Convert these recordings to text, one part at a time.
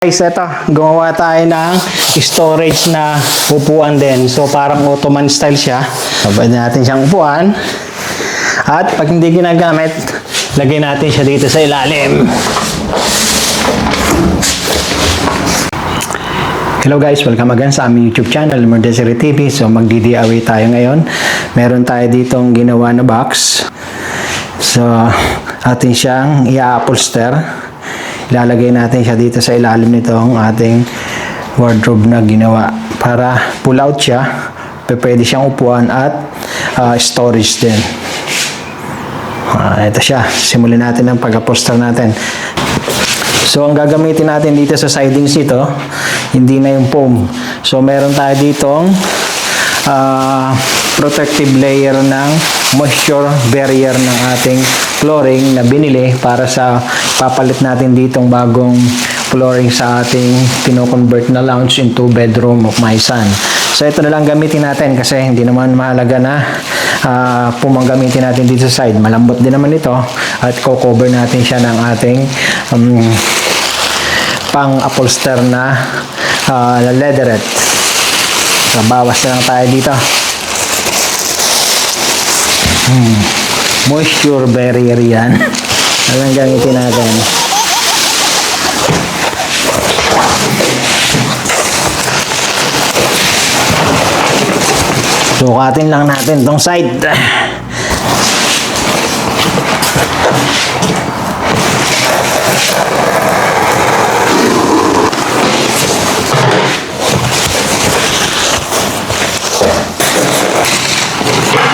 Guys, eto, gumawa tayo ng storage na upuan din. So, parang Ottoman style siya. So, pwede natin siyang upuan. At pag hindi ginagamit, lagay natin siya dito sa ilalim. Hello guys, welcome again sa aming YouTube channel, Mordesiri TV. So, magdi-DIY tayo ngayon. Meron tayo ditong ginawa na box. So, atin siyang i-upholster. Ilalagay natin siya dito sa ilalim nitong ating wardrobe na ginawa para pull out siya, pwede siyang upuan at storage din. Ito siya, simulan natin ang pag-upholster natin. So ang gagamitin natin dito sa sidings nito, hindi na yung foam. So meron tayo ditong protective layer ng moisture barrier ng ating flooring na binili para sa papalit natin ditong bagong flooring sa ating kino-convert na lounge into bedroom of my son. So ito na lang gamitin natin kasi hindi naman mahalaga na gamitin natin dito sa side. Malambot din naman ito at co-cover natin siya ng ating pang-upholster na leatherette. So bawas na lang tayo dito. Moisture barrier yan. Alang gamitin natin. Sukatin lang natin tong side.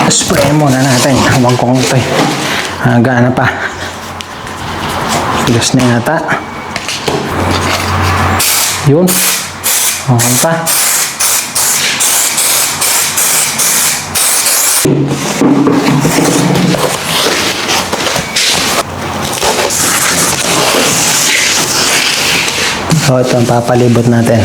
Spray muna natin. Huwag kong ito. Gana pa. Tigas na yata. Yun. Okay pa. So ito ang papalibot natin.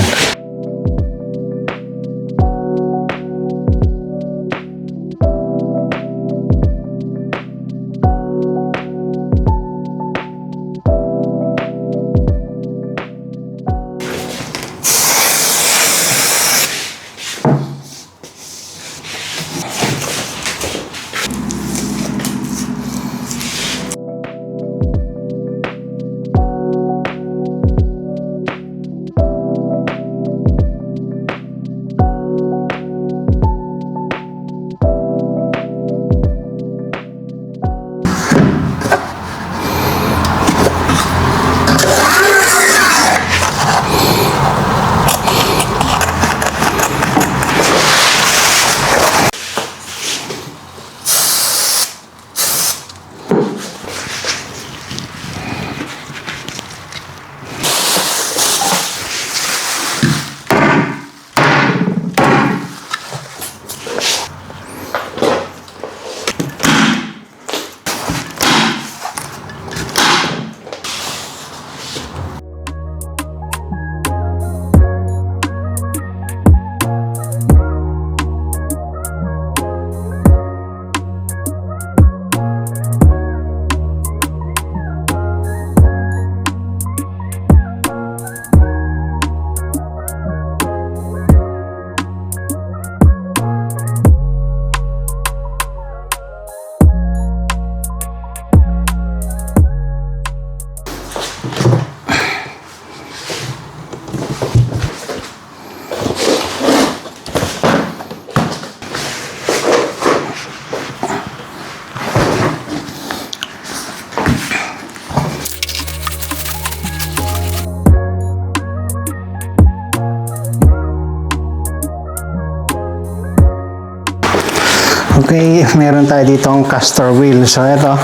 Okay, meron tayo ditong caster wheel. So, ito.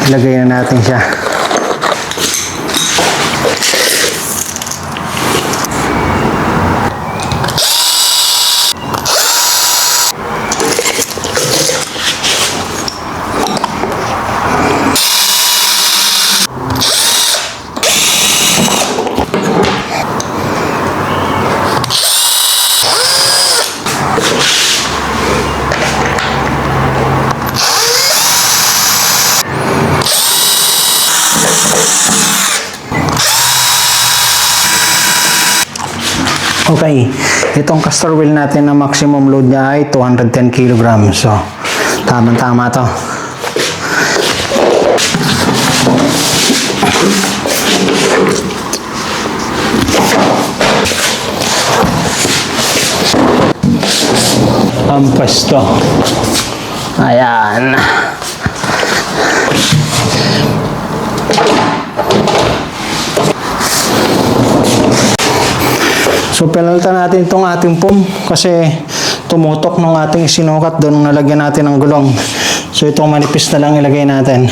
Ilagay na natin siya. Okay, itong caster wheel natin na maximum load niya ay 210 kg. So, tamang-tama to. Ang pwesto. Ayan. So, pinalitan natin itong ating pump kasi tumutok ng ating sinukat doon nalagyan natin ng gulong. So, itong manipis na lang ilagay natin.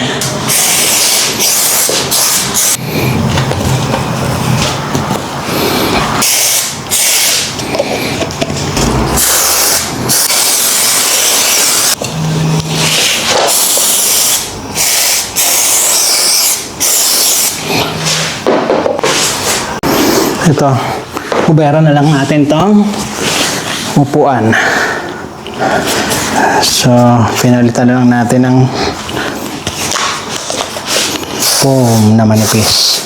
Ito. Kubera na lang natin tong upuan. So, pinalitan na lang natin ng foam na manipis.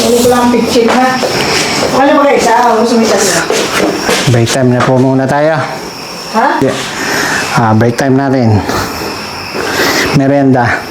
Hindi ko lang picture ha. Ano ba kayo isa? Ako sumitas na. Break time na po muna tayo. Ha? Yeah. Break time natin. Merienda.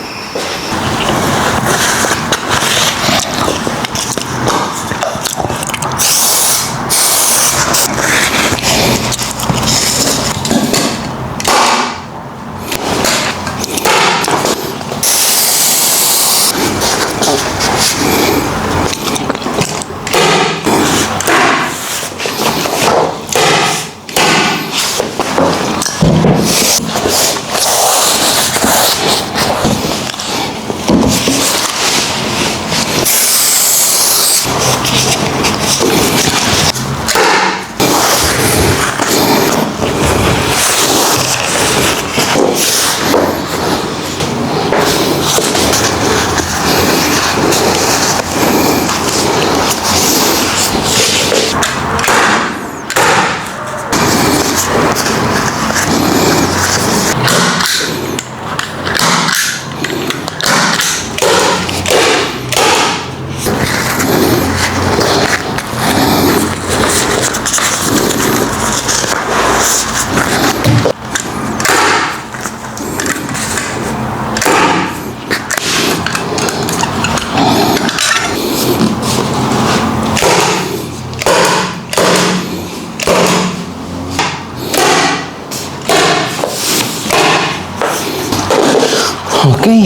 Okay.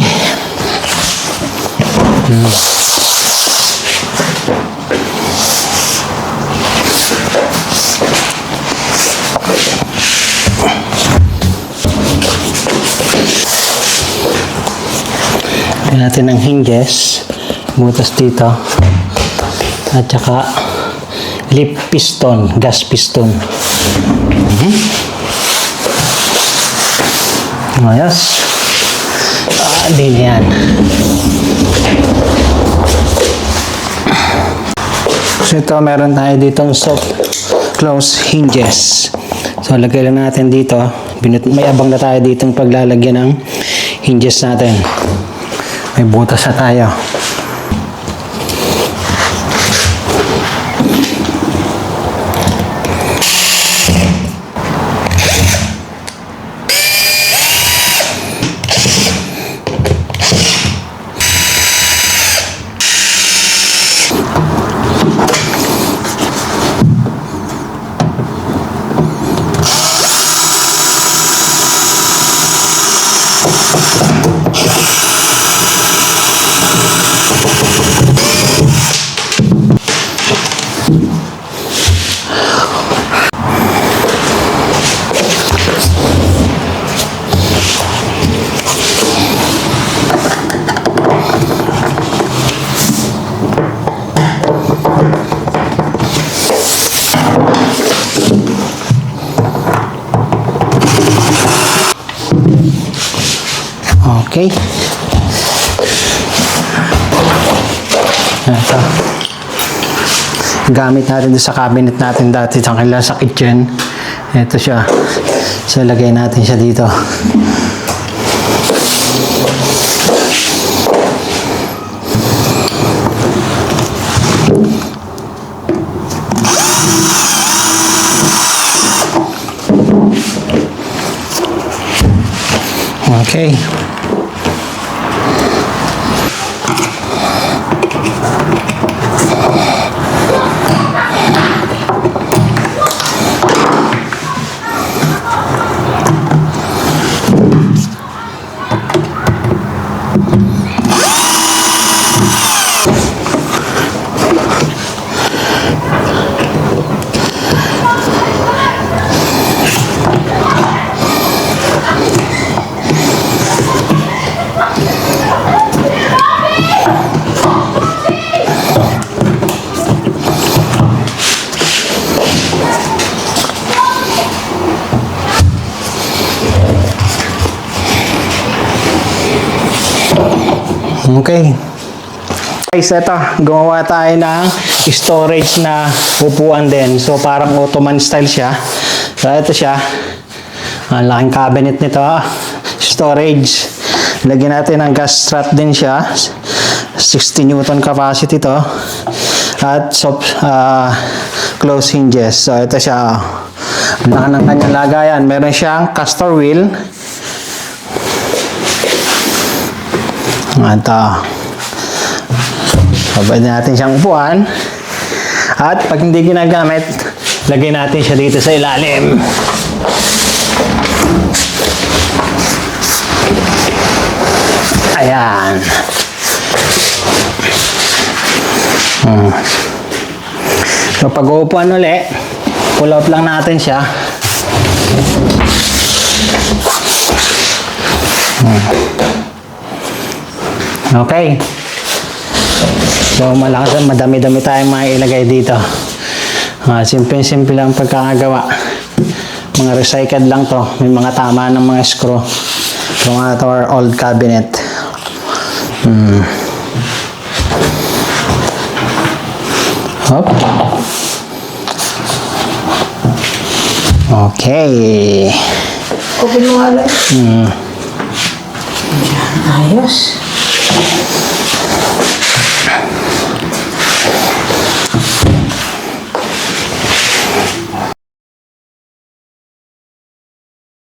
Lagyan natin ng hinges, butas dito, at saka lip piston, gas piston. Ayos. Din yan. So ito, meron tayo ditong soft close hinges. So lagay lang natin dito. May abang na tayo ditong paglalagyan ng hinges natin. May butas na tayo. Okay. Ito. Gamit natin doon sa cabinet natin dati sa kitchen. Ito siya. So, lagay natin siya dito. Okay. Okay. Guys, ito, gumawa tayo ng storage na upuan din. So, parang Ottoman style siya. So, ito siya. Ang laking cabinet nito. Storage. Lagyan natin ng gas strap din siya. 60 Newton capacity to. At close hinges. So, ito siya. Ang laki ng kanyang lagayan. Meron siyang caster wheel. Ito. Pwede natin siyang upuan. At pag hindi ginagamit, lagay natin siya dito sa ilalim. Ayan. So pag uupuan ulit, pull out lang natin siya. Okay. So, madami-dami tayong mailagay dito. Simple-simple lang pagkakagawa. Mga recycled lang to. May mga tama ng mga screw. From our old cabinet. Hop. Okay. Open mo nga lang. Ayos.